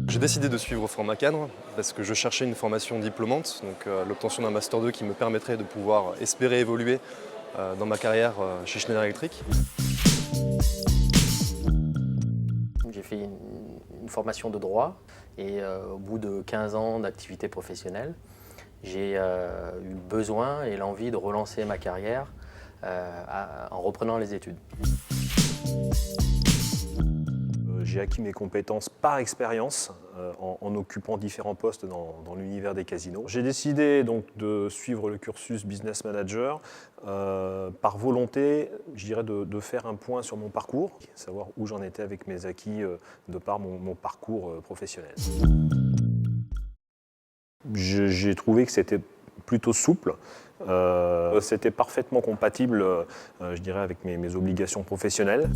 J'ai décidé de suivre Format Cadre parce que je cherchais une formation diplômante, donc l'obtention d'un Master 2 qui me permettrait de pouvoir espérer évoluer dans ma carrière chez Schneider Electric. J'ai fait une formation de droit et au bout de 15 ans d'activité professionnelle, j'ai eu besoin et l'envie de relancer ma carrière en reprenant les études. J'ai acquis mes compétences par expérience en occupant différents postes dans l'univers des casinos. J'ai décidé donc de suivre le cursus Business Manager par volonté, je dirais, de faire un point sur mon parcours, savoir où j'en étais avec mes acquis de par mon parcours professionnel. J'ai trouvé que c'était plutôt souple. C'était parfaitement compatible, je dirais, avec mes obligations professionnelles.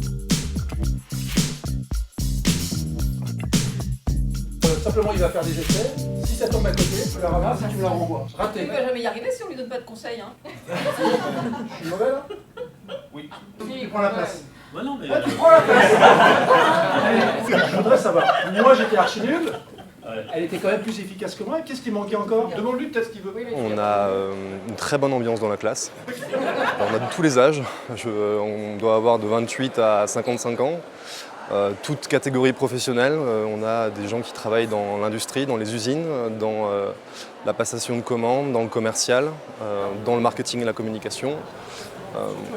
Simplement, il va faire des essais. Si ça tombe à côté, tu la ramasses et tu me la renvoies. Raté. Il va jamais y arriver si on lui donne pas de conseils. Hein. Je suis mauvais là? Oui. Tu prends la place. Ouais, non, mais... Ah, tu prends la place. Je voudrais savoir. Moi, j'étais archi nul. Elle était quand même plus efficace que moi. Qu'est-ce qui manquait encore? Demande-lui peut-être ce qu'il veut. On a une très bonne ambiance dans la classe. On a de tous les âges. On doit avoir de 28 à 55 ans. Toute catégorie professionnelle. On a des gens qui travaillent dans l'industrie, dans les usines, dans la passation de commandes, dans le commercial, dans le marketing et la communication.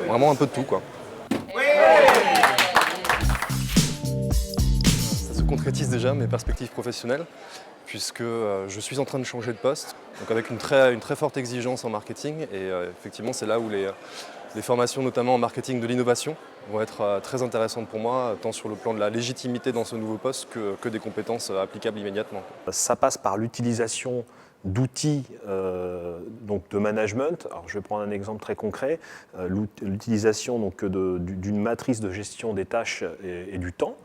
Vraiment un peu de tout, quoi. Ça se concrétise déjà mes perspectives professionnelles, puisque je suis en train de changer de poste, donc avec une très forte exigence en marketing. Et effectivement, c'est là où les formations, notamment en marketing de l'innovation, vont être très intéressantes pour moi, tant sur le plan de la légitimité dans ce nouveau poste que des compétences applicables immédiatement. Ça passe par l'utilisation d'outils donc de management. Alors, je vais prendre un exemple très concret, l'utilisation d'une matrice de gestion des tâches et du temps.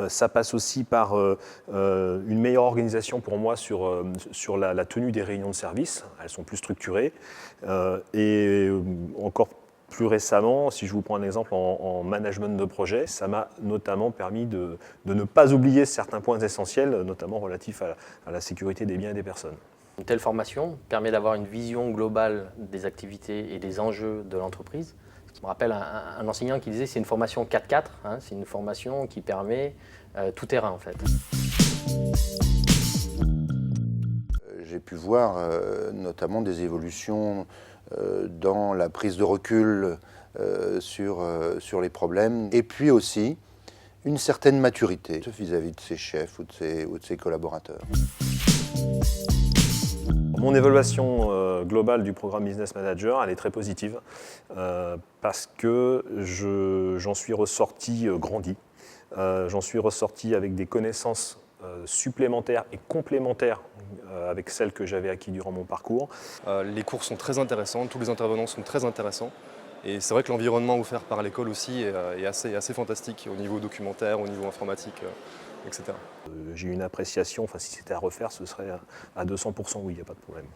Ça passe aussi par une meilleure organisation pour moi sur la tenue des réunions de service. Elles sont plus structurées. Et encore plus récemment, si je vous prends un exemple en management de projet, ça m'a notamment permis de ne pas oublier certains points essentiels, notamment relatifs à la sécurité des biens et des personnes. Une telle formation permet d'avoir une vision globale des activités et des enjeux de l'entreprise. Je me rappelle un enseignant qui disait que c'est une formation 4-4, hein, c'est une formation qui permet tout terrain en fait. J'ai pu voir notamment des évolutions dans la prise de recul sur les problèmes, et puis aussi une certaine maturité vis-à-vis de ses chefs ou de ses collaborateurs. Mon évaluation globale du programme Business Manager, elle est très positive parce que j'en suis ressorti grandi. J'en suis ressorti avec des connaissances supplémentaires et complémentaires avec celles que j'avais acquises durant mon parcours. Les cours sont très intéressants, tous les intervenants sont très intéressants. Et c'est vrai que l'environnement offert par l'école aussi est assez fantastique au niveau documentaire, au niveau informatique, etc. J'ai une appréciation, enfin si c'était à refaire, ce serait à 200% oui, il n'y a pas de problème.